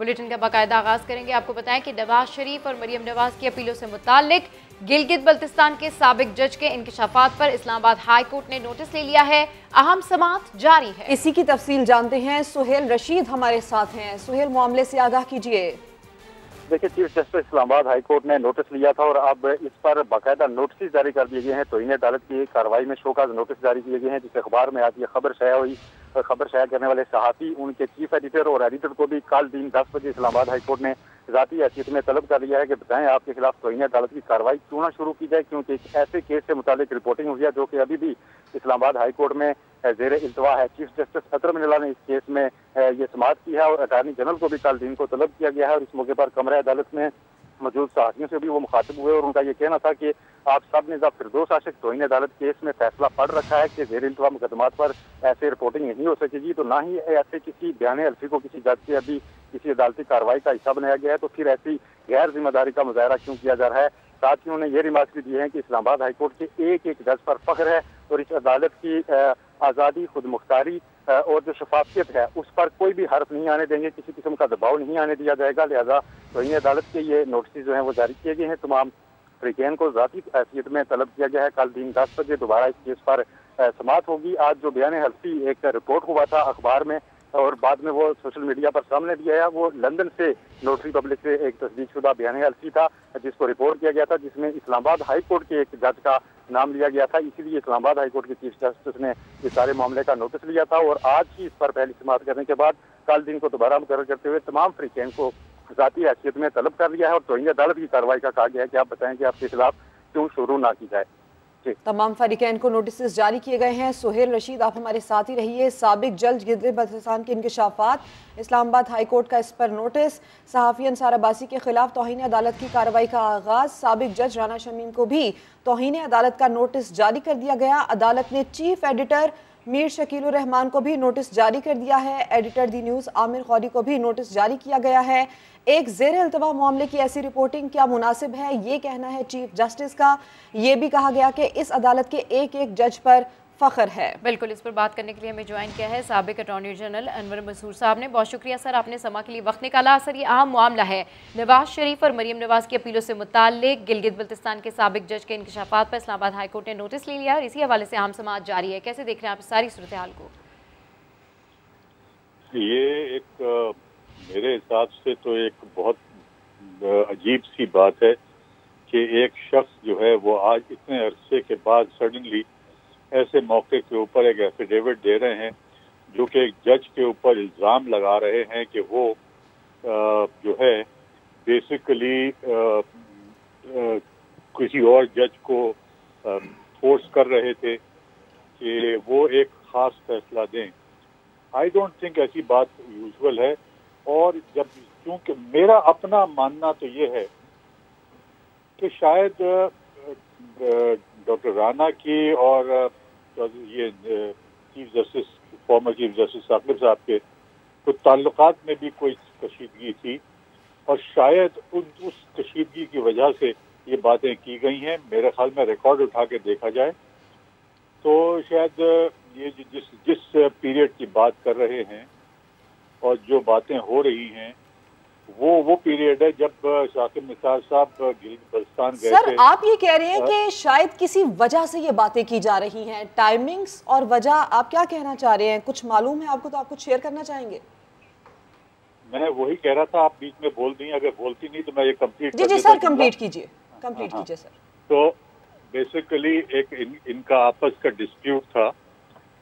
Bulletin का बाकायदा आगाज करेंगे। आपको बताएं कि नवाज शरीफ और मरियम नवाज की अपीलों से मुताल्लिक गिलगित बल्तिस्तान के साबिक जज के इंकशाफात पर इस्लामाबाद हाई कोर्ट ने नोटिस ले लिया है। अहम समाअत जारी है। इसी की तफसील जानते हैं, सुहेल रशीद हमारे साथ हैं। सुहेल, मामले से आगाह कीजिए। देखिए, chief justice Islamabad high court ने नोटिस लिया था और अब इस पर बाकायदा नोटिस जारी कर दिए गए हैं। तौहीन अदालत की कार्रवाई में शोकाज नोटिस जारी किए गए हैं। जिस अखबार में आज ये खबर शाया हुई, खबर शाया करने वाले सहाफ़ी, उनके चीफ एडिटर और एडिटर को भी कल दिन 10 बजे इस्लामाबाद हाई कोर्ट ने ज़ाती हैसियत में तलब कर लिया है कि बताएं आपके खिलाफ तौहीन अदालत की कार्रवाई क्यों ना शुरू की जाए, क्योंकि एक ऐसे केस से मुतालिक रिपोर्टिंग हुई है जो कि अभी भी इस्लामाबाद हाई कोर्ट में ज़ेर इल्तवा है। चीफ जस्टिस अतर मिनल्ला ने इस केस में ये समाअत की है और अटार्नी जनरल को भी कल दिन को तलब किया गया है। और इस मौके पर कमरा अदालत में मौजूद सहाफ़ियों से भी वो मुखातिब हुए और उनका ये कहना था कि आप सब ने जब फिरदौस आशिक तौहीन अदालत केस में फैसला पढ़ रखा है कि ज़ेर इल्तवा मुकदमात पर ऐसे रिपोर्टिंग नहीं हो सकेगी, तो ना ही ऐसे किसी बयान हल्फी को किसी जज से अभी किसी अदालती कार्रवाई का हिस्सा बनाया गया है, तो फिर ऐसी गैर जिम्मेदारी का मुजाहरा क्यों किया जा रहा है। साथ ही उन्होंने ये रिमार्क भी दिए हैं कि इस्लामाबाद हाई कोर्ट के एक जज पर फख्र है और इस अदालत की आज़ादी, खुद मुख्तारी और जो शफाफियत है उस पर कोई भी हर्फ नहीं आने देंगे, किसी किस्म का दबाव नहीं आने दिया जाएगा। लिहाजा तौहीन अदालत के ये नोटिस जो हैं वो जारी किए गए हैं। तमाम फ्रीकैन को ज़ाती हैसियत में तलब किया गया है। कल दिन 10 बजे दोबारा इस केस पर समाअत होगी। आज जो बयान हल्फी एक रिपोर्ट हुआ था अखबार में और बाद में वो सोशल मीडिया पर सामने दिया है, वो लंदन से नोटरी पब्लिक से एक तस्दीकशुदा बयान हल्फी था जिसको रिपोर्ट किया गया था, जिसमें इस्लामाबाद हाई कोर्ट के एक जज का नाम लिया गया था। इसीलिए इस्लामाबाद हाई कोर्ट के चीफ जस्टिस ने इस सारे मामले का नोटिस लिया था और आज ही इस पर पहली समाअत करने के बाद कल दिन को दोबारा मुकर्रर करते हुए तमाम फ्रीकैन को ज़ाती हैसियत में तलब कर लिया है और तौहीन अदालत की कार्रवाई का कहा गया है कि आप बताएं कि आपके खिलाफ क्यों शुरू ना की जाए। तमाम फरीकैन को नोटिस जारी किए गए हैं। सुहेल रशीद, आप हमारे साथ ही रहिए। साबिक जज गिलगित बल्तिस्तान के इंकशाफात, इस्लामाबाद हाई कोर्ट का इस पर नोटिस, सहाफ़ी अंसार अब्बासी के खिलाफ तौहीन अदालत की कार्रवाई का आगाज, साबिक जज राना शमीम को भी तौहीन अदालत का नोटिस जारी कर दिया गया। अदालत ने चीफ एडिटर मीर शकीलुर रहमान को भी नोटिस जारी कर दिया है। एडिटर दी न्यूज़ आमिर खौरी को भी नोटिस जारी किया गया है। एक ज़ेर इल्तवा मामले की ऐसी रिपोर्टिंग क्या मुनासिब है, ये कहना है चीफ जस्टिस का। ये भी कहा गया कि इस अदालत के एक जज पर फ़ख्र है। बिल्कुल, इस पर बात करने के लिए हमें ज्वाइन किया है साबिक अटॉर्नी जनरल अनवर मंसूर साहब ने। बहुत शुक्रिया सर, आपने समा के लिए वक्त निकाला। सर, ये अहम मामला है नवाज शरीफ और मरियम नवाज की अपीलों से मुताल्लिक गिलगित बल्तिस्तान के साबिक जज के इंकशाफात पर इस्लामाबाद हाई कोर्ट ने नोटिस ले लिया और इसी हवाले से अहम समाअत जारी है। कैसे देख रहे हैं आप सारी सूरत हाल को? ये एक मेरे हिसाब से तो एक बहुत अजीब सी बात है कि एक शख्स जो है वो आज इतने अरसे के बाद सडनली ऐसे मौके के ऊपर एक एफिडेविट दे रहे हैं जो कि एक जज के ऊपर इल्ज़ाम लगा रहे हैं कि वो जो है बेसिकली किसी और जज को फोर्स कर रहे थे कि वो एक ख़ास फैसला दें। आई डोंट थिंक ऐसी बात यूजुअल है। और जब क्योंकि मेरा अपना मानना तो ये है कि शायद डॉक्टर राना की और ये chief justice former chief justice Saqib साहब के कुछ ताल्लुकात में भी कोई कशीदगी थी और शायद उस कशीदगी की वजह से ये बातें की गई हैं। मेरे ख्याल में रिकॉर्ड उठा के देखा जाए तो शायद ये जिस पीरियड की बात कर रहे हैं और जो बातें हो रही हैं वो पीरियड है जब शाकिब निसार साहब गिलगित बल्तिस्तान गए थे। सर, आप ये कह रहे हैं कि शायद किसी वजह से ये बातें की जा रही हैं, टाइमिंग्स और वजह, आप क्या कहना चाह रहे हैं? कुछ मालूम है आपको तो आप कुछ शेयर करना चाहेंगे? मैं वही कह रहा था, आप बीच में बोल दी, अगर बोलती नहीं तो मैं ये कंप्लीट जी सर, कंप्लीट कीजिए, कंप्लीट कीजिए सर। तो बेसिकली एक इनका आपस का डिस्प्यूट था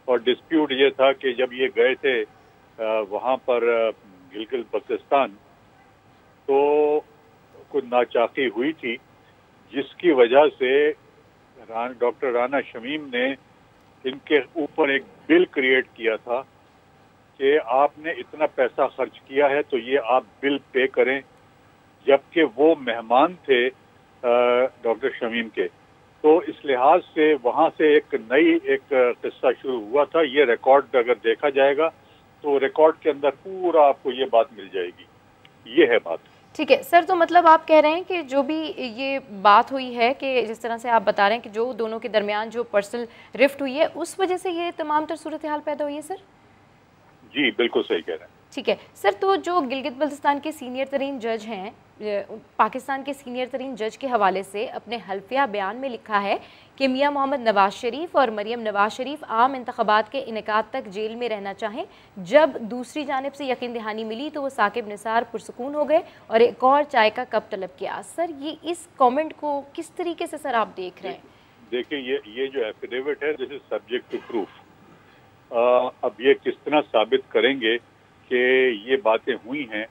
और डिस्प्यूट ये था कि जब ये गए थे वहाँ पर गिलगित बल्तिस्तान तो कुछ नाचाकी हुई थी जिसकी वजह से डॉक्टर राना शमीम ने इनके ऊपर एक बिल क्रिएट किया था कि आपने इतना पैसा खर्च किया है तो ये आप बिल पे करें, जबकि वो मेहमान थे डॉक्टर शमीम के। तो इस लिहाज से वहाँ से एक नई किस्सा शुरू हुआ था। ये रिकॉर्ड अगर देखा जाएगा तो रिकॉर्ड के अंदर पूरा आपको ये बात मिल जाएगी। ये है बात। ठीक है सर, तो मतलब आप कह रहे हैं कि जो भी ये बात हुई है कि जिस तरह से आप बता रहे हैं कि जो दोनों के दरमियान जो पर्सनल रिफ्ट हुई है उस वजह से ये तमाम तर सूरत हाल पैदा हुई है सर? जी बिल्कुल सही कह रहे हैं। ठीक है सर, तो जो गिलगित बल्तिस्तान के सीनियर तरीन जज हैं, पाकिस्तान के सीनियर तरीन जज के हवाले से अपने हल्फिया बयान में लिखा है कि मियां मोहम्मद नवाज शरीफ और मरियम नवाज शरीफ आम इंतखाबात के इनेकाद तक जेल में रहना चाहें। जब दूसरी जानिब से यकीन दहानी मिली तो वो साकिब निसार पुरसकून हो गए और एक और चाय का कप तलब किया। सर ये इस कमेंट को किस तरीके से सर आप देख रहे हैं? देखिए ये जो एफिडेविट है this is subject to proof. अब ये किस तरह साबित करेंगे कि ये बातें हुई हैं,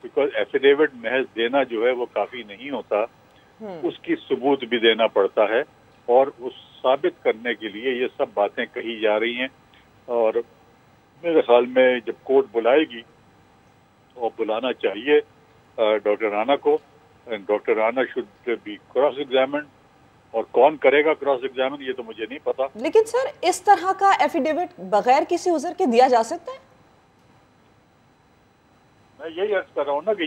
बिकॉज एफिडेविट महज देना जो है वो काफ़ी नहीं होता, उसकी सबूत भी देना पड़ता है और उस साबित करने के लिए ये सब बातें कही जा रही हैं। और मेरे ख्याल में जब कोर्ट बुलाएगी और बुलाना चाहिए डॉक्टर राना को, doctor Rana should be cross examined, और कौन करेगा क्रॉस एग्जामिन ये तो मुझे नहीं पता। लेकिन सर इस तरह का एफिडेविट बगैर किसी उज़र के दिया जा सकता है? मैं यही अर्ज कर रहा हूँ ना कि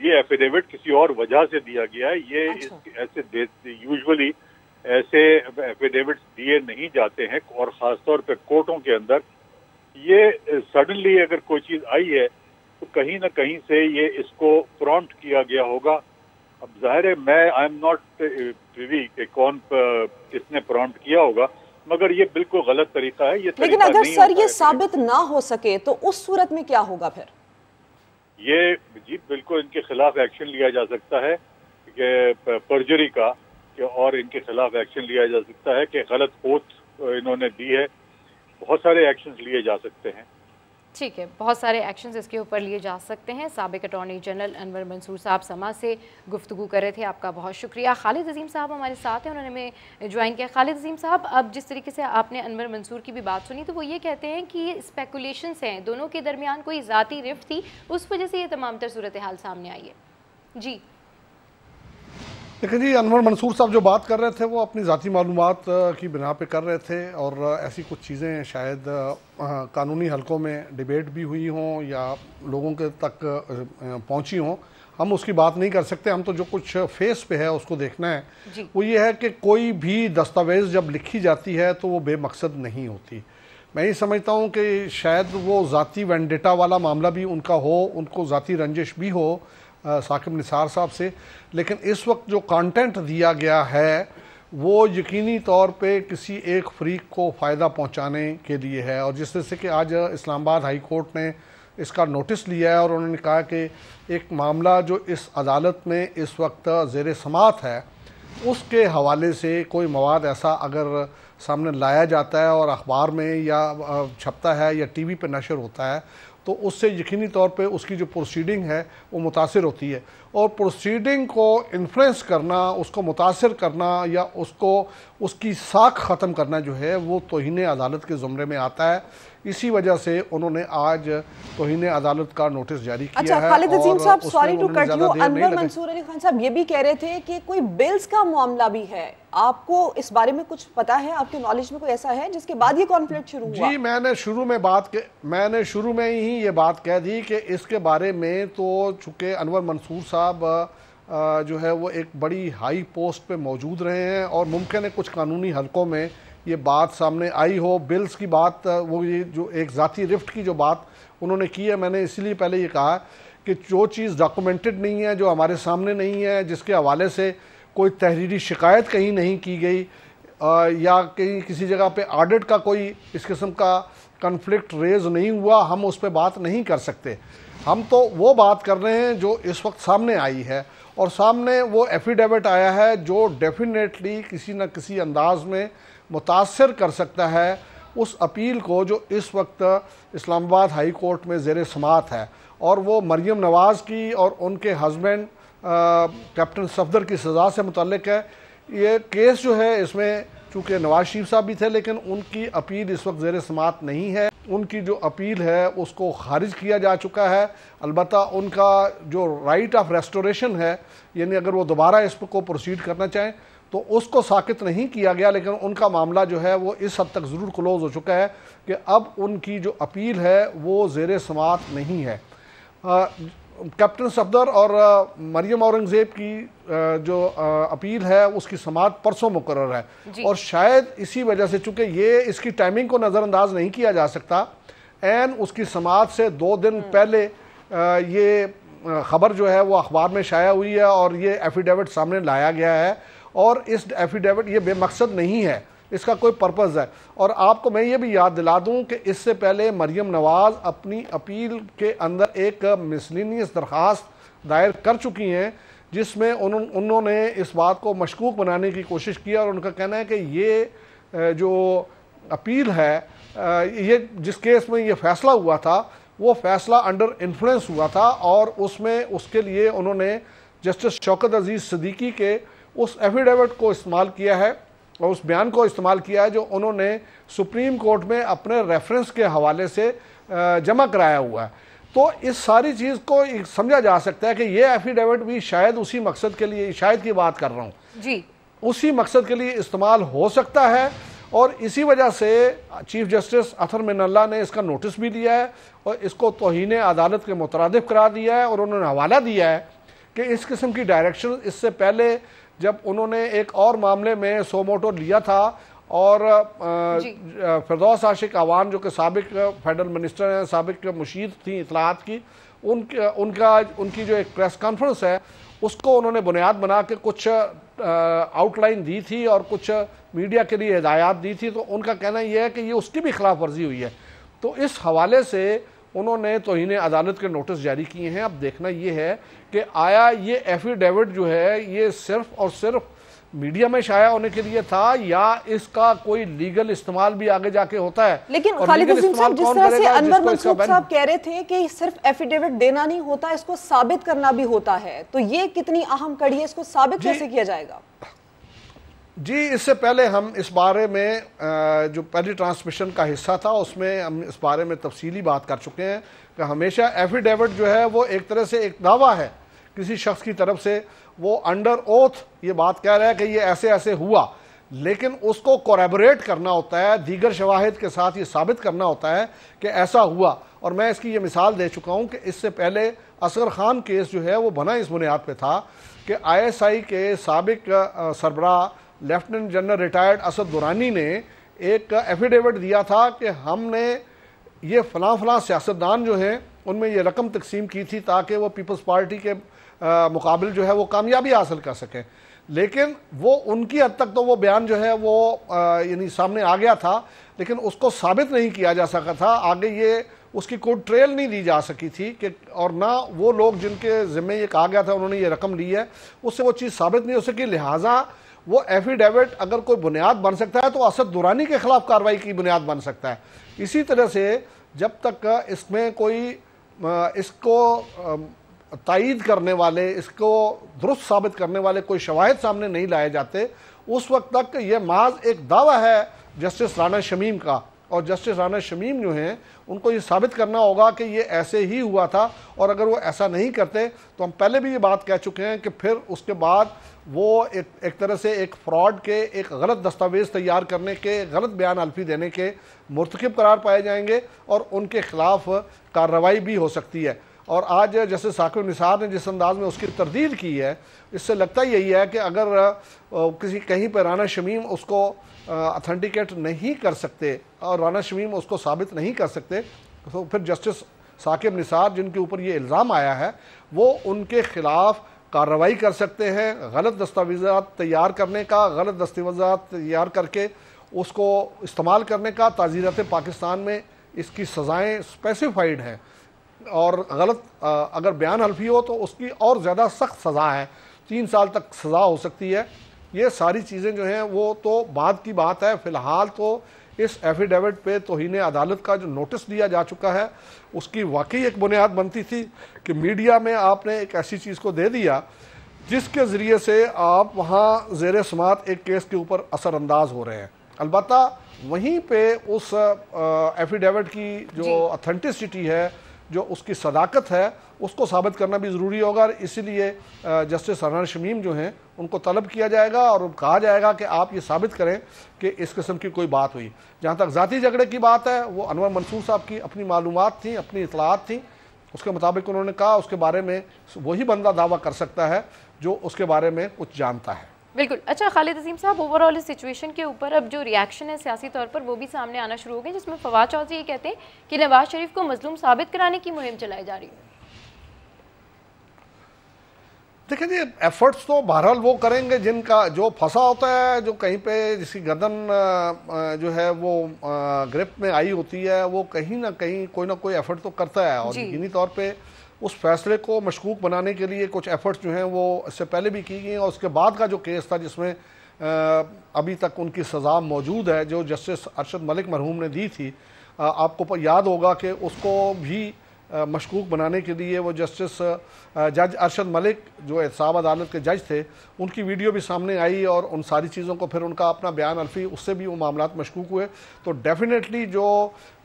ये एफिडेविट किसी और वजह से दिया गया है। ये ऐसे यूजुअली ऐसे एफिडेविट्स दिए नहीं जाते हैं, और ख़ासतौर पे कोर्टों के अंदर ये सडनली अगर कोई चीज़ आई है तो कहीं ना कहीं से ये इसको प्रॉम्प्ट किया गया होगा। अब जाहिर है मैं आई एम नॉट प्रिवी कि कौन किसने प्रॉम्प्ट किया होगा, मगर ये बिल्कुल गलत तरीका है। ये लेकिन अगर सर ये साबित ना हो सके तो उस सूरत में क्या होगा फिर? ये जी बिल्कुल इनके खिलाफ एक्शन लिया जा सकता है कि परजरी का, और इनके खिलाफ एक्शन लिया जा सकता है कि गलत ओथ इन्होंने दी है। बहुत सारे एक्शंस लिए जा सकते हैं। ठीक है, बहुत सारे एक्शंस इसके ऊपर लिए जा सकते हैं। साबिक अटॉर्नी जनरल अनवर मंसूर साहब समा से गुफ्तगू कर रहे थे, आपका बहुत शुक्रिया। खालिद अजीम साहब हमारे साथ हैं, उन्होंने हमें ज्वाइन किया। खालिद अजीम साहब, अब जिस तरीके से आपने अनवर मंसूर की भी बात सुनी तो वो ये कहते हैं कि ये स्पेकुलेशंस हैं, दोनों के दरमियान कोई ज़ाती रिफ्ट थी, उस वजह से ये तमाम तर सूरत हाल सामने आई है। जी देखिए जी, अनवर मंसूर साहब जो बात कर रहे थे वो अपनी ज़ाती मालूमात की बिना पे कर रहे थे, और ऐसी कुछ चीज़ें शायद कानूनी हलकों में डिबेट भी हुई हों या लोगों के तक पहुंची हों, हम उसकी बात नहीं कर सकते। हम तो जो कुछ फेस पे है उसको देखना है। वो ये है कि कोई भी दस्तावेज़ जब लिखी जाती है तो वो बेमकसद नहीं होती। मैं ये समझता हूँ कि शायद वो ज़ाती वेंडेटा वाला मामला भी उनका हो, उनको ज़ाती रंजिश भी हो साकिब निसार साहब से, लेकिन इस वक्त जो कंटेंट दिया गया है वो यकीनी तौर पे किसी एक फरीक को फ़ायदा पहुंचाने के लिए है। और जिस तरह से कि आज इस्लामाबाद हाई कोर्ट ने इसका नोटिस लिया है और उन्होंने कहा कि एक मामला जो इस अदालत में इस वक्त ज़ेर समात है उसके हवाले से कोई मवाद ऐसा अगर सामने लाया जाता है और अखबार में या छपता है या टीवी पे नशर होता है तो उससे यकीनी तौर पे उसकी जो प्रोसीडिंग है वो मुतासिर होती है। और प्रोसीडिंग को इन्फ्लुएंस करना, उसको मुतासिर करना या उसको उसकी साख ख़त्म करना जो है वो तौहीन अदालत के ज़ुमरे में आता है। इसी वजह से उन्होंने आज तौहीन अदालत का नोटिस जारी किया है। अच्छा खालिद अजीम साहब, sorry to cut you, Anwar Mansoor Ali Khan साहब ये भी कह रहे थे कि कोई बिल्स का मामला भी है, आपको इस बारे में कुछ पता है? आपके नॉलेज में कोई ऐसा है जिसके बाद ये कॉन्फ्लिक्ट शुरू हुआ? जी मैंने शुरू में ही ये बात कह दी कि इसके बारे में तो चूँकि अनवर मंसूर साहब जो है वो एक बड़ी हाई पोस्ट पे मौजूद रहे हैं और मुमकिन है कुछ कानूनी हलकों में ये बात सामने आई हो। बिल्स की बात, वो ये जो एक ज़ाती रिफ्ट की जो बात उन्होंने की है, मैंने इसलिए पहले ये कहा कि जो चीज़ डॉक्यूमेंटेड नहीं है, जो हमारे सामने नहीं है, जिसके हवाले से कोई तहरीरी शिकायत कहीं नहीं की गई या कहीं किसी जगह पे ऑडिट का कोई इस किस्म का कन्फ्लिक्ट रेज नहीं हुआ, हम उस पर बात नहीं कर सकते। हम तो वो बात कर रहे हैं जो इस वक्त सामने आई है, और सामने वो एफिडेविट आया है जो डेफिनेटली किसी न किसी अंदाज में मुतासर कर सकता है उस अपील को जो इस वक्त इस्लामाबाद हाई कोर्ट में ज़ेर समात है, और वो मरियम नवाज़ की और उनके हस्बैंड कैप्टन सफदर की सज़ा से मुतल्लिक है। ये केस जो है इसमें चूँकि नवाज शरीफ साहब भी थे लेकिन उनकी अपील इस वक्त ज़ेर समात नहीं है। उनकी जो अपील है उसको खारिज किया जा चुका है। अलबत्ता उनका जो राइट ऑफ रेस्टोरेशन है, यानी अगर वो दोबारा इस को प्रोसीड करना चाहें तो उसको साकित नहीं किया गया, लेकिन उनका मामला जो है वो इस हद तक ज़रूर क्लोज़ हो चुका है कि अब उनकी जो अपील है वो ज़ेर समात नहीं है। कैप्टन सफदर और मरियम औरंगज़ेब की जो अपील है उसकी समात परसों मुकर्रर है, और शायद इसी वजह से चूँकि ये इसकी टाइमिंग को नज़रअंदाज नहीं किया जा सकता, एन उसकी समाअत से 2 दिन पहले ये ख़बर जो है वो अखबार में शाया हुई है और ये एफिडेविट सामने लाया गया है। और इस एफिडेविट ये बेमकसद नहीं है, इसका कोई पर्पज़ है। और आपको मैं ये भी याद दिला दूं कि इससे पहले मरियम नवाज़ अपनी अपील के अंदर एक मिसलिनियस दरख्वास्त दायर कर चुकी हैं, जिसमें उन्होंने इस बात को मशकूक बनाने की कोशिश की और उनका कहना है कि ये जो अपील है, ये जिस केस में ये फ़ैसला हुआ था वो फ़ैसला अंडर इन्फ्लुएंस हुआ था और उसमें उसके लिए उन्होंने जस्टिस शौकत अजीज़ सिद्दीकी के उस एफिडेविट को इस्तेमाल किया है और उस बयान को इस्तेमाल किया है जो उन्होंने सुप्रीम कोर्ट में अपने रेफरेंस के हवाले से जमा कराया हुआ है। तो इस सारी चीज़ को समझा जा सकता है कि ये एफिडेविट भी शायद उसी मकसद के लिए, शायद की बात कर रहा हूँ जी, उसी मकसद के लिए इस्तेमाल हो सकता है। और इसी वजह से चीफ जस्टिस अतर मिनल्ला ने इसका नोटिस भी लिया है और इसको तौहीन अदालत के मुतरादिफ करार दिया है और उन्होंने हवाला दिया है कि इस किस्म की डायरेक्शन इससे पहले जब उन्होंने एक और मामले में सोमोटो लिया था और फिरदौस आशिक अवान जो कि साबिक फेडरल मिनिस्टर हैं, साबिक मुशीर थी इतलात की, उनकी जो एक प्रेस कॉन्फ्रेंस है उसको उन्होंने बुनियाद बना के कुछ आउटलाइन दी थी और कुछ मीडिया के लिए हिदायत दी थी। तो उनका कहना यह है कि ये उसकी भी खिलाफ वर्जी हुई है। तो इस हवाले से उन्होंने तौहीन अदालत के नोटिस जारी किए हैं। अब देखना ये है कि आया ये एफिडेविट जो है ये सिर्फ और सिर्फ मीडिया में शाया होने के लिए था या इसका कोई लीगल इस्तेमाल भी आगे जाके होता है। लेकिन खालिद अजीम साहब, जिस तरह से अनवर मंसूर साहब कह रहे थे कि सिर्फ एफिडेविट देना नहीं होता, इसको साबित करना भी होता है, तो ये कितनी अहम कड़ी है, इसको साबित कैसे किया जाएगा? जी, इससे पहले हम इस बारे में जो पहली ट्रांसमिशन का हिस्सा था उसमें हम इस बारे में तफसीली बात कर चुके हैं कि हमेशा एफिडेविट जो है वो एक तरह से एक दावा है किसी शख्स की तरफ से, वो अंडर ओथ ये बात कह रहा है कि ये ऐसे ऐसे हुआ, लेकिन उसको कोरैबोरेट करना होता है, दीगर शवाहिद के साथ ये साबित करना होता है कि ऐसा हुआ। और मैं इसकी ये मिसाल दे चुका हूँ कि इससे पहले असगर खान केस जो है वो बना इस बुनियाद पे था कि ISI के साबिक सरबराह lieutenant general retired Asad Durrani ने एक एफिडेविट दिया था कि हमने ये फलां सियासतदान जो हैं उनमें ये रकम तकसीम की थी ताकि वो पीपल्स पार्टी के मुकाबिल जो है वो कामयाबी हासिल कर सकें। लेकिन वो उनकी हद तक तो वो बयान जो है वो यानी सामने आ गया था, लेकिन उसको साबित नहीं किया जा सका था, आगे ये उसकी कोई ट्रेल नहीं दी जा सकी थी कि, और ना वो लोग जिनके ज़िम्मे ये कहा गया था उन्होंने ये रकम ली है, उससे वो चीज़ साबित नहीं हो सकी। लिहाजा वो एफिडेविट अगर कोई बुनियाद बन सकता है तो असद दुरानी के खिलाफ कार्रवाई की बुनियाद बन सकता है। इसी तरह से जब तक इसमें कोई इसको तायीद करने वाले, इसको दुरुस्त साबित करने वाले कोई शवाहिद सामने नहीं लाए जाते, उस वक्त तक ये महज एक दावा है जस्टिस राना शमीम का। और जस्टिस राना शमीम जो हैं उनको ये साबित करना होगा कि ये ऐसे ही हुआ था, और अगर वो ऐसा नहीं करते तो हम पहले भी ये बात कह चुके हैं कि फिर उसके बाद वो एक तरह से एक फ्रॉड के, एक गलत दस्तावेज़ तैयार करने के, गलत बयान अल्फी देने के मुर्तकिब करार पाए जाएंगे और उनके खिलाफ कार्रवाई भी हो सकती है। और आज जैसे साकिब निसार ने जिस अंदाज में उसकी तरदीद की है, इससे लगता यही है कि अगर कहीं पर राना शमीम उसको अथेंटिकेट नहीं कर सकते और राना शमीम उसको साबित नहीं कर सकते, तो फिर जस्टिस साकिब निसार जिनके ऊपर ये इल्ज़ाम आया है वो उनके खिलाफ कार्रवाई कर सकते हैं। गलत दस्तावेज़ात तैयार करने का, गलत दस्तावेज़ात तैयार करके उसको इस्तेमाल करने का, ताज़ीरत पाकिस्तान में इसकी सज़ाएँ स्पेसिफाइड हैं, और गलत अगर बयान हल्फी हो तो उसकी और ज़्यादा सख्त सज़ा है, 3 साल तक सज़ा हो सकती है। ये सारी चीज़ें जो हैं वो तो बाद की बात है। फ़िलहाल तो इस एफिडेविट पे तौहीन अदालत का जो नोटिस दिया जा चुका है उसकी वाकई एक बुनियाद बनती थी कि मीडिया में आपने एक ऐसी चीज़ को दे दिया जिसके ज़रिए से आप वहाँ ज़ेर समात एक केस के ऊपर असरअंदाज हो रहे हैं। अलबत्ता वहीं पे उस एफिडेविट की जो ऑथेंटिसिटी है, जो उसकी सदाकत है, उसको साबित करना भी ज़रूरी होगा। इसीलिए जस्टिस राना शमीम जो हैं उनको तलब किया जाएगा और कहा जाएगा कि आप ये साबित करें कि इस किस्म की कोई बात हुई। जहाँ तक ज़ाती झगड़े की बात है, वो अनवर मंसूर साहब की अपनी मालूमात थी, अपनी इतलात थी, उसके मुताबिक उन्होंने कहा उसके बारे में वही बंदा दावा कर सकता है जो उसके बारे में कुछ जानता है। बिल्कुल। अच्छा खालिद अजीम साहब, ओवरऑल इस सिचुएशन के ऊपर अब जो रिएक्शन है सियासी तौर पर वो भी सामने आना शुरू हो गए, जिसमें फवाद चौधरी ये कहते हैं कि नवाज शरीफ को मजलूम साबित कराने की मुहिम चलाई जा रही है। देखिए जी, एफर्ट्स तो बहरहाल वो करेंगे जिनका जो फंसा होता है, जो कहीं पे जिसकी गर्दन जो है वो ग्रिप में आई होती है, वो कहीं ना कहीं कोई ना कोई एफर्ट तो करता है। और यकीनी तौर पे उस फैसले को मशकूक बनाने के लिए कुछ एफर्ट्स जो हैं वो इससे पहले भी की गई, और उसके बाद का जो केस था जिसमें अभी तक उनकी सज़ा मौजूद है, जो जस्टिस अरशद मलिक मरहूम ने दी थी, आपको याद होगा कि उसको भी मशकूक बनाने के लिए वो जस्टिस जज अरशद मलिक जो एहतसाब अदालत के जज थे, उनकी वीडियो भी सामने आई, और उन सारी चीज़ों को फिर उनका अपना बयान अल्फी, उससे भी वो मामलात मशकूक हुए। तो डेफिनेटली जो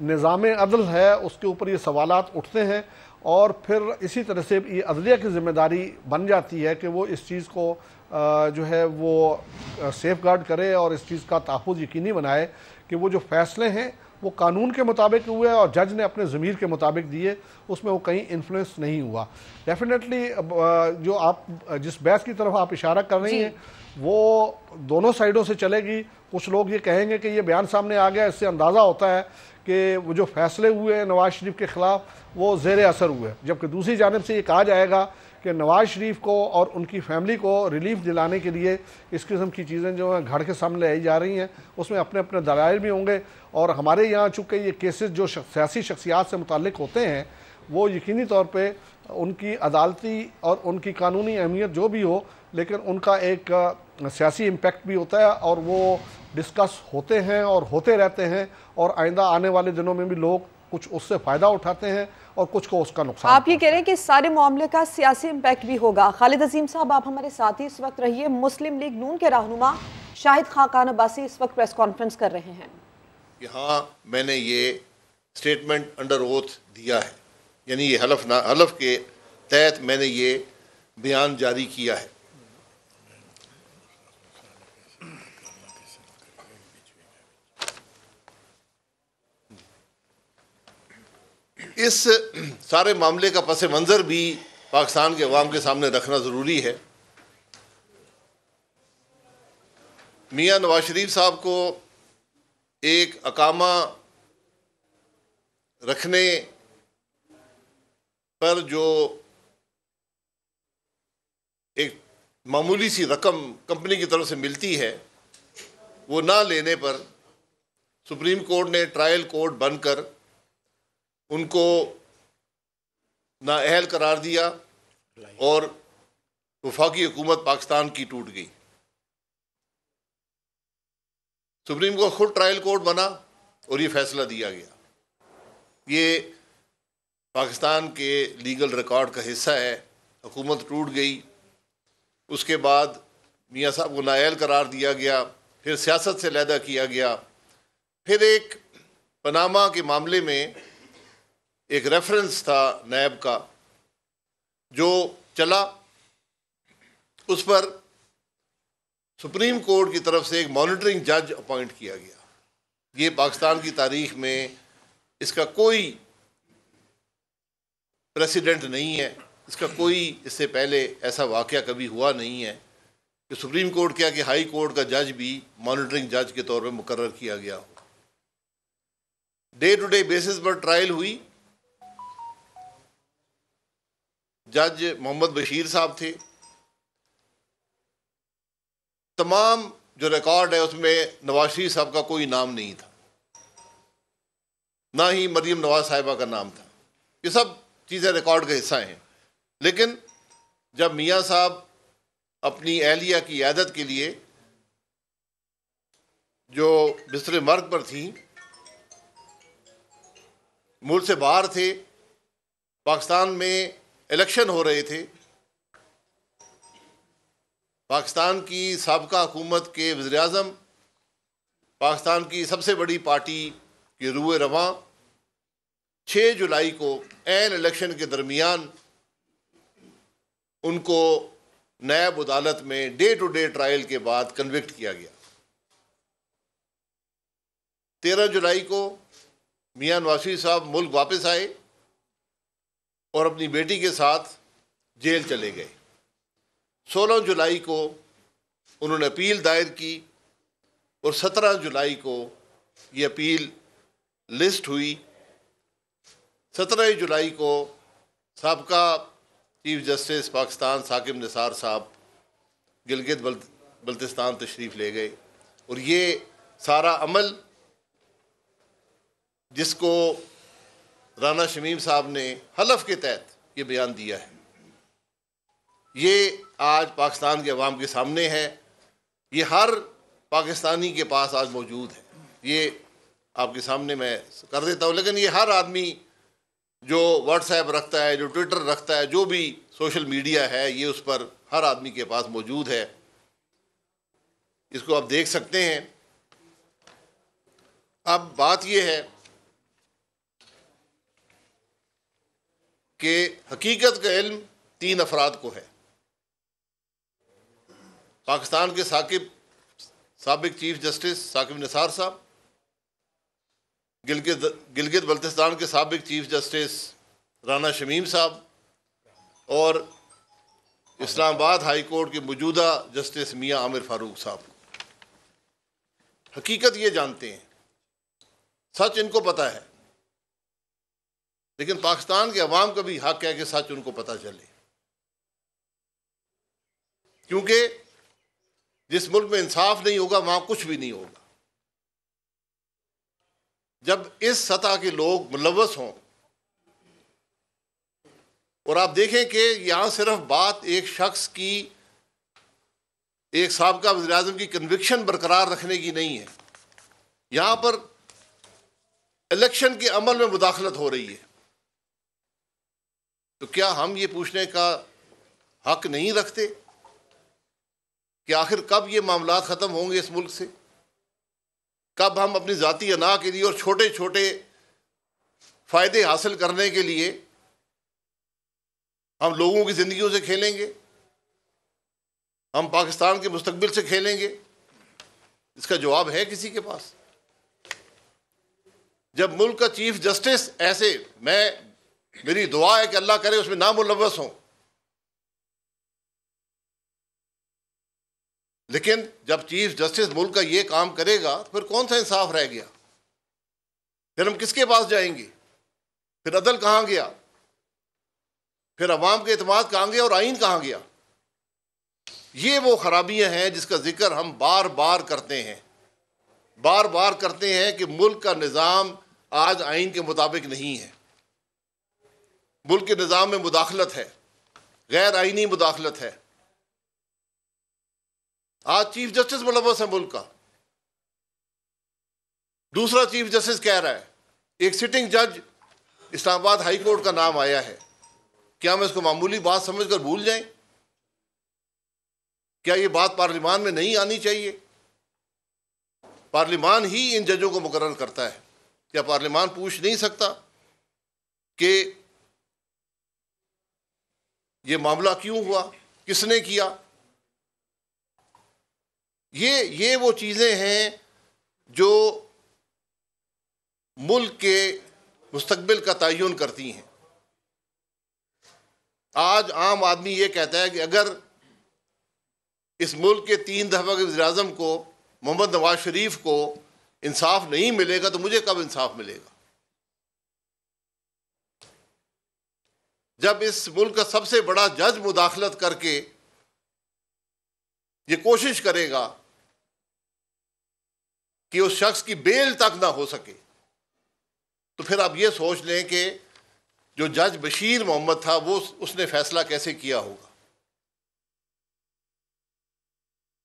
निज़ाम अदल है उसके ऊपर ये सवालात उठते हैं, और फिर इसी तरह से ये अदलिया की ज़िम्मेदारी बन जाती है कि वो इस चीज़ को जो है वो सेफ गार्ड करे और इस चीज़ का तहफ़्फ़ुज़ यकीनी बनाए कि वो जो फ़ैसले हैं वो कानून के मुताबिक हुए और जज ने अपने ज़मीर के मुताबिक दिए, उसमें वो कहीं इन्फ्लुएंस नहीं हुआ। डेफिनेटली जो आप जिस बहस की तरफ आप इशारा कर रही हैं वो दोनों साइडों से चलेगी। कुछ लोग ये कहेंगे कि ये बयान सामने आ गया, इससे अंदाज़ा होता है कि वो जो फैसले हुए हैं नवाज़ शरीफ के ख़िलाफ़ वो ज़ेर असर हुए, जबकि दूसरी जानिब से ये कहा जाएगा कि नवाज़ शरीफ को और उनकी फैमिली को रिलीफ दिलाने के लिए इस किस्म की चीज़ें जो हैं घर के सामने लाई जा रही हैं, उसमें अपने अपने दलाइल भी होंगे। और हमारे यहाँ चूँकि ये केसेस जो सियासी शख्सियात से मुताल्लिक होते हैं वो यकीनी तौर पे उनकी अदालती और उनकी कानूनी अहमियत जो भी हो, लेकिन उनका एक सियासी इम्पैक्ट भी होता है और वो डिस्कस होते हैं और होते रहते हैं, और आइंदा आने वाले दिनों में भी लोग कुछ उससे फ़ायदा उठाते हैं और कुछ को उसका नुकसान। आप ये कह रहे हैं कि इस सारे मामले का सियासी इम्पैक्ट भी होगा। खालिद अजीम साहब, आप हमारे साथ ही इस वक्त रहिए। मुस्लिम लीग नून के रहनुमा शाहिद खान अब्बासी इस वक्त प्रेस कॉन्फ्रेंस कर रहे हैं। यहाँ मैंने ये स्टेटमेंट अंडर ओथ दिया है, यानी ये हलफ के तहत मैंने ये बयान जारी किया है। इस सारे मामले का पस मंज़र भी पाकिस्तान के अवाम के सामने रखना ज़रूरी है। मियाँ नवाज शरीफ साहब को एक अकामा रखने पर जो एक मामूली सी रकम कंपनी की तरफ से मिलती है, वो ना लेने पर सुप्रीम कोर्ट ने ट्रायल कोर्ट बनकर उनको नाअहल करार दिया और वफाकी हुकूमत पाकिस्तान की टूट गई। सुप्रीम कोर्ट खुद ट्रायल कोर्ट बना और ये फैसला दिया गया। ये पाकिस्तान के लीगल रिकॉर्ड का हिस्सा है। हुकूमत टूट गई, उसके बाद मियाँ साहब को नाअहल करार दिया गया, फिर सियासत से अलहदा किया गया, फिर एक पनामा के मामले में एक रेफरेंस था नैब का जो चला, उस पर सुप्रीम कोर्ट की तरफ से एक मॉनिटरिंग जज अपॉइंट किया गया। ये पाकिस्तान की तारीख में इसका कोई प्रेसिडेंट नहीं है, इसका कोई इससे पहले ऐसा वाक़या कभी हुआ नहीं है कि सुप्रीम कोर्ट क्या कि हाई कोर्ट का जज भी मॉनिटरिंग जज के तौर पर मुकर्रर किया गया हो। डे टू डे बेसिस पर ट्रायल हुई। जज मोहम्मद बशीर साहब थे। तमाम जो रिकॉर्ड है उसमें नवाज शरीफ साहब का कोई नाम नहीं था, ना ही मरियम नवाज साहिबा का नाम था। ये सब चीज़ें रिकॉर्ड का हिस्सा हैं। लेकिन जब मियाँ साहब अपनी अहलिया की इयादत के लिए जो बिस्तर मर्ग पर थी, मुल्क से बाहर थे, पाकिस्तान में इलेक्शन हो रहे थे, पाकिस्तान की साबका हुकूमत के वज़ीर-ए-आज़म, पाकिस्तान की सबसे बड़ी पार्टी के रूए रवां 6 जुलाई को ऐन इलेक्शन के दरमियान उनको नैब अदालत में डे टू डे ट्रायल के बाद कन्विक्ट किया गया। 13 जुलाई को मियाँ नवाज शरीफ साहब मुल्क वापस आए और अपनी बेटी के साथ जेल चले गए। 16 जुलाई को उन्होंने अपील दायर की और 17 जुलाई को ये अपील लिस्ट हुई। 17 जुलाई को साबका चीफ जस्टिस पाकिस्तान साकिब निसार साहब गिलगित बल्तिस्तान तशरीफ़ ले गए और ये सारा अमल जिसको राना शमीम साहब ने हलफ के तहत ये बयान दिया है, ये आज पाकिस्तान के अवाम के सामने है। ये हर पाकिस्तानी के पास आज मौजूद है। ये आपके सामने मैं कर देता हूँ, लेकिन ये हर आदमी जो व्हाट्सएप रखता है, जो ट्विटर रखता है, जो भी सोशल मीडिया है, ये उस पर हर आदमी के पास मौजूद है। इसको आप देख सकते हैं। अब बात ये है कि हकीकत का इल्म 3 अफराद को है। पाकिस्तान के साबिक चीफ जस्टिस साकिब निसार साहब, गिलगित बल्तिस्तान के साबिक चीफ जस्टिस राना शमीम साहब और इस्लामाबाद हाई कोर्ट के मौजूदा जस्टिस मियां आमिर फारूक साहब। हकीकत ये जानते हैं, सच इनको पता है, लेकिन पाकिस्तान के अवाम का भी हक है कि सच उनको पता चले, क्योंकि जिस मुल्क में इंसाफ नहीं होगा वहां कुछ भी नहीं होगा। जब इस सतह के लोग मुलव्वस हों, और आप देखें कि यहां सिर्फ बात एक शख्स की, एक साबका वज़ीर आज़म की कन्विक्शन बरकरार रखने की नहीं है, यहां पर इलेक्शन के अमल में मुदाखलत हो रही है। तो क्या हम ये पूछने का हक नहीं रखते कि आखिर कब ये मामलात ख़त्म होंगे इस मुल्क से? कब हम अपनी ज़ाती अना के लिए और छोटे छोटे फ़ायदे हासिल करने के लिए हम लोगों की ज़िंदगियों से खेलेंगे? हम पाकिस्तान के मुस्तकबिल से खेलेंगे? इसका जवाब है किसी के पास? जब मुल्क का चीफ जस्टिस ऐसे, मेरी दुआ है कि अल्लाह करे उसमें ना मुलव्वस हों, लेकिन जब चीफ जस्टिस मुल्क का ये काम करेगा तो फिर कौन सा इंसाफ रह गया? फिर हम किसके पास जाएंगे? फिर अदल कहाँ गया? फिर अवाम के एतमाद कहाँ गया और आइन कहाँ गया? ये वो खराबियां हैं जिसका जिक्र हम बार बार करते हैं, बार बार करते हैं कि मुल्क का निज़ाम आज आइन के मुताबिक नहीं है। मुल्क के निज़ाम में मुदाखलत है, गैर आइनी मुदाखलत है। आज चीफ जस्टिस मुलव्वस है मुल्क का। दूसरा चीफ जस्टिस कह रहा है, एक सिटिंग जज इस्लामाबाद हाई कोर्ट का नाम आया है, क्या हम इसको मामूली बात समझकर भूल जाएं? क्या ये बात पार्लिमान में नहीं आनी चाहिए? पार्लिमान ही इन जजों को मुकर्रर करता है। क्या पार्लिमान पूछ नहीं सकता कि ये मामला क्यों हुआ, किसने किया? ये वो चीज़ें हैं जो मुल्क के मुस्तकबिल का तयन करती हैं। आज आम आदमी ये कहता है कि अगर इस मुल्क के 3 दफ़ा के वज़ीर आज़म को, मोहम्मद नवाज शरीफ को इंसाफ नहीं मिलेगा तो मुझे कब इंसाफ मिलेगा? जब इस मुल्क का सबसे बड़ा जज मुदाखलत करके ये कोशिश करेगा कि उस शख्स की बेल तक ना हो सके, तो फिर आप ये सोच लें कि जो जज बशीर मोहम्मद था उसने फैसला कैसे किया होगा।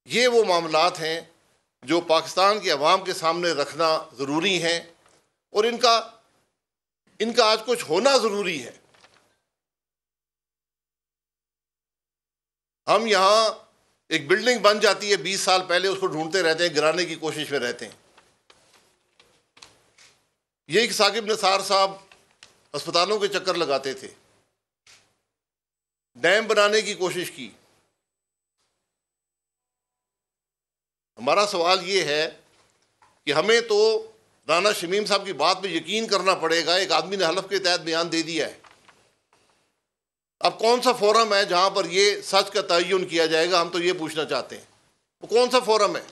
ये वो मामलात हैं जो पाकिस्तान के अवाम के सामने रखना ज़रूरी हैं और इनका आज कुछ होना ज़रूरी है। हम यहाँ एक बिल्डिंग बन जाती है 20 साल पहले, उसको ढूंढते रहते हैं, गिराने की कोशिश में रहते हैं। यही साकिब निसार साहब अस्पतालों के चक्कर लगाते थे, डैम बनाने की कोशिश की। हमारा सवाल ये है कि हमें तो राना शमीम साहब की बात पे यकीन करना पड़ेगा। एक आदमी ने हलफ के तहत बयान दे दिया है। अब कौन सा फोरम है जहां पर ये सच का तयन किया जाएगा? हम तो ये पूछना चाहते हैं। वो कौन सा फोरम है?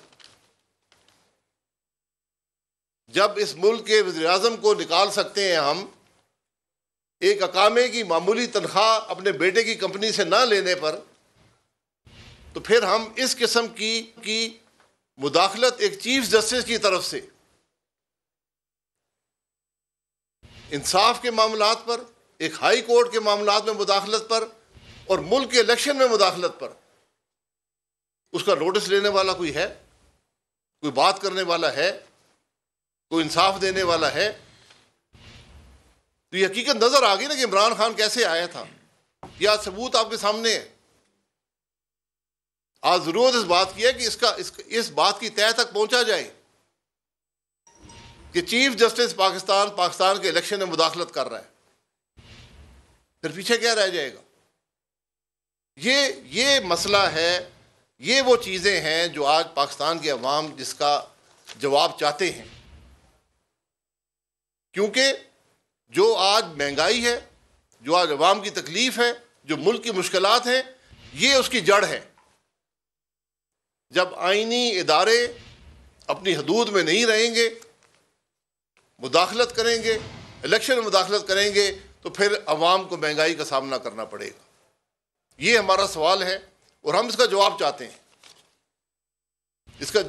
जब इस मुल्क के वज़ीर-ए-आज़म को निकाल सकते हैं हम एक अकामे की मामूली तनख्वाह अपने बेटे की कंपनी से ना लेने पर, तो फिर हम इस किस्म की मुदाखलत एक चीफ जस्टिस की तरफ से इंसाफ के मामलात पर, एक हाई कोर्ट के मामलात में मुदाखलत पर और मुल्क के इलेक्शन में मुदाखलत पर उसका नोटिस लेने वाला कोई है? कोई बात करने वाला है? कोई इंसाफ देने वाला है? तो ये हकीकत नजर आ गई ना कि इमरान खान कैसे आया था। यह आज सबूत आपके सामने है। आज जरूरत इस बात की है कि इस बात की तह तक पहुंचा जाए कि चीफ जस्टिस पाकिस्तान के इलेक्शन में मुदाखलत कर रहा है, फिर पीछे क्या रह जाएगा? ये मसला है, ये वो चीजें हैं जो आज पाकिस्तान की अवाम जिसका जवाब चाहते हैं। क्योंकि जो आज महंगाई है, जो आज अवाम की तकलीफ है, जो मुल्क की मुश्किलात हैं, ये उसकी जड़ है। जब आईनी इदारे अपनी हदूद में नहीं रहेंगे, मुदाखलत करेंगे, इलेक्शन में मुदाखलत करेंगे, तो फिर अवाम को महंगाई का सामना करना पड़ेगा। ये हमारा सवाल है और हम इसका जवाब चाहते हैं।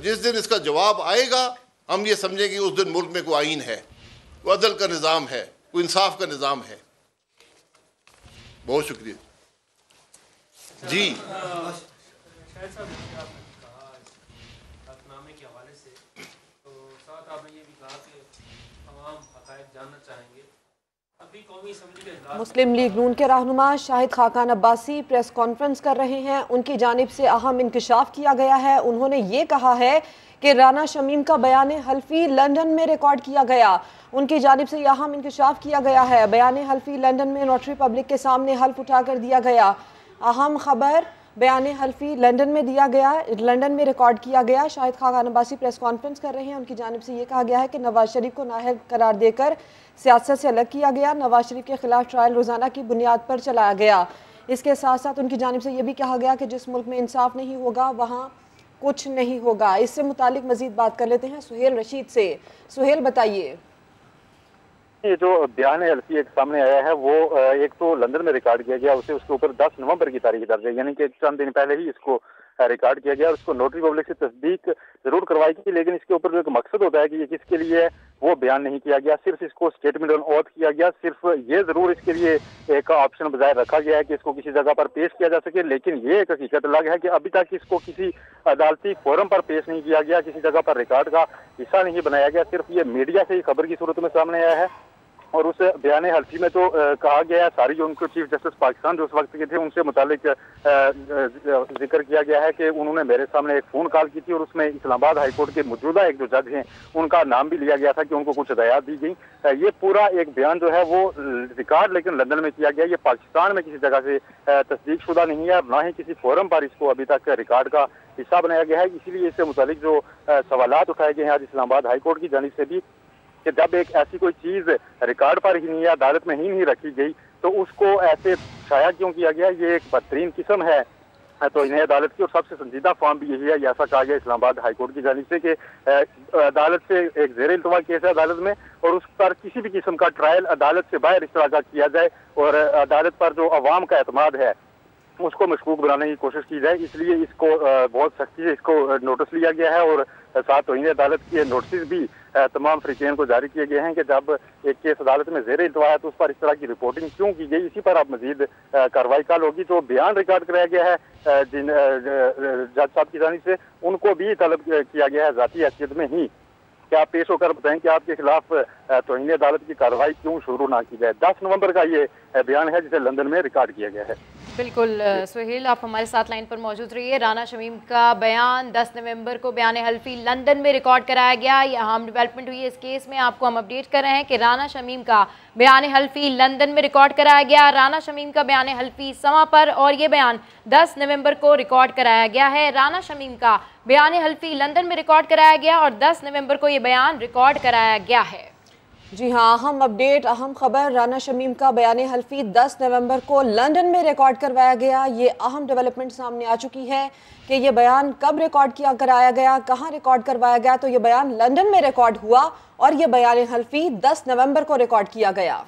जिस दिन इसका जवाब आएगा, हम ये समझेंगे कि उस दिन मुल्क में कोई आईन है, कोई अदल का निज़ाम है, कोई इंसाफ का निज़ाम है। बहुत शुक्रिया जी। मुस्लिम लीग नून के रहनुमा शाहिद खाकान अब्बासी प्रेस कॉन्फ्रेंस कर रहे हैं। उनकी जानिब से अहम इंकशाफ किया गया है। उन्होंने ये कहा है कि राना शमीम का बयान हल्फी लंदन में रिकॉर्ड किया गया। उनकी जानिब से यह अहम इंकशाफ किया गया है। बयान हल्फी लंदन में नोटरी पब्लिक के सामने हल्फ उठाकर दिया गया। अहम खबर, बयान हल्फी लंदन में दिया गया, लंदन में रिकॉर्ड किया गया। शाहिद खाकान अब्बासी प्रेस कॉन्फ्रेंस कर रहे हैं। उनकी जानिब से ये कहा गया है कि नवाज शरीफ को नाअहल करार देकर सियासत से अलग किया गया। नवाज शरीफ के खिलाफ ट्रायल रोज़ाना की बुनियाद पर चलाया गया। इसके साथ साथ उनकी जानिब से यह भी कहा गया कि जिस मुल्क में इंसाफ नहीं होगा वहाँ कुछ नहीं होगा। इससे मुतालिक मजीद बात कर लेते हैं सुहेल रशीद से। सुहेल, बताइए। ये जो बयान हल्फी एक सामने आया है वो एक तो लंदन में रिकॉर्ड किया गया, उसके ऊपर 10 नवंबर की तारीख दर्ज है, यानी कि चंद दिन पहले ही इसको रिकॉर्ड किया गया। उसको नोटरी पब्लिक से तस्दीक जरूर करवाई गई, लेकिन इसके ऊपर जो एक मकसद होता है कि ये किसके लिए है वो बयान नहीं किया गया। सिर्फ इसको स्टेटमेंट ऑन ऑथ किया गया। सिर्फ ये जरूर इसके लिए एक ऑप्शन बजाय रखा गया है कि इसको किसी जगह पर पेश किया जा सके, लेकिन ये एक हकीकत अलग है कि अभी तक इसको किसी अदालती फोरम पर पेश नहीं किया गया, किसी जगह पर रिकॉर्ड का हिस्सा नहीं बनाया गया। सिर्फ ये मीडिया से ही खबर की सूरत में सामने आया है। और उस बयान हल्फी में तो कहा गया है, सारी जो उनको चीफ जस्टिस पाकिस्तान जो उस वक्त के थे उनसे मुतालिक जिक्र किया गया है कि उन्होंने मेरे सामने एक फ़ोन कॉल की थी और उसमें इस्लामाबाद हाई कोर्ट के मौजूदा एक जो जज हैं उनका नाम भी लिया गया था कि उनको कुछ हिदायत दी गई। ये पूरा एक बयान जो है वो रिकॉर्ड लेकिन लंदन में किया गया। ये पाकिस्तान में किसी जगह से तस्दीक शुदा नहीं है, ना ही किसी फोरम पर इसको अभी तक रिकॉर्ड का हिस्सा बनाया गया है। इसीलिए इससे मुतालिक जो सवालात उठाए गए हैं आज इस्लामाबाद हाई कोर्ट की जानिब से भी कि जब एक ऐसी कोई चीज रिकॉर्ड पर ही नहीं है, अदालत में ही नहीं रखी गई, तो उसको ऐसे शाया क्यों किया गया? ये एक बदतरीन किस्म है। तो इन्हें अदालत की और सबसे संजीदा फॉर्म भी यही है, ऐसा कहा गया इस्लामाबाद हाई कोर्ट की जानिब से कि अदालत से एक ज़ेर इल्तवा केस है अदालत में और उस पर किसी भी किस्म का ट्रायल अदालत से बाहर इस तरह का किया जाए और अदालत पर जो अवाम का एतमाद है उसको मशकूक बनाने की कोशिश की जाए। इसलिए इसको बहुत सख्ती से इसको नोटिस लिया गया है और साथ तौहीन अदालत के नोटिस भी तमाम फ्रीकेन को जारी किए गए हैं कि जब एक केस अदालत में ज़ेर इल्तवा है तो उस पर इस तरह की रिपोर्टिंग क्यों की गई, इसी पर अब मजीद कार्रवाई कल होगी। जो बयान रिकॉर्ड कराया गया है जिन जज साहब की जानिब से, उनको भी तलब किया गया है ज़ाती हैसियत में ही कि आप पेश होकर बताएं कि आपके खिलाफ तौहीन अदालत की कार्रवाई क्यों शुरू ना की जाए। 10 नवंबर का ये बयान है जिसे लंदन में रिकॉर्ड किया गया है। बिल्कुल सुहेल, आप हमारे साथ लाइन पर मौजूद रहिए। राना शमीम का बयान 10 नवंबर को बयान हल्फी लंदन में रिकॉर्ड कराया गया। ये अहम डेवलपमेंट हुई है इस केस में, आपको हम अपडेट कर रहे हैं कि राना शमीम का बयान हल्फी लंदन में रिकॉर्ड कराया गया। राना शमीम का बयान हल्फी समा पर और ये बयान 10 नवंबर को रिकॉर्ड कराया गया है। राना शमीम का बयान हल्फी लंदन में रिकॉर्ड कराया गया और 10 नवंबर को ये बयान रिकॉर्ड कराया गया है। जी हाँ, अहम अपडेट, अहम खबर, राना शमीम का बयान हल्फी 10 नवंबर को लंदन में रिकॉर्ड करवाया गया। ये अहम डेवलपमेंट सामने आ चुकी है कि ये बयान कब रिकॉर्ड किया कराया गया, कहाँ रिकॉर्ड करवाया गया। तो ये बयान लंदन में रिकॉर्ड हुआ और ये बयान हल्फी 10 नवंबर को रिकॉर्ड किया गया।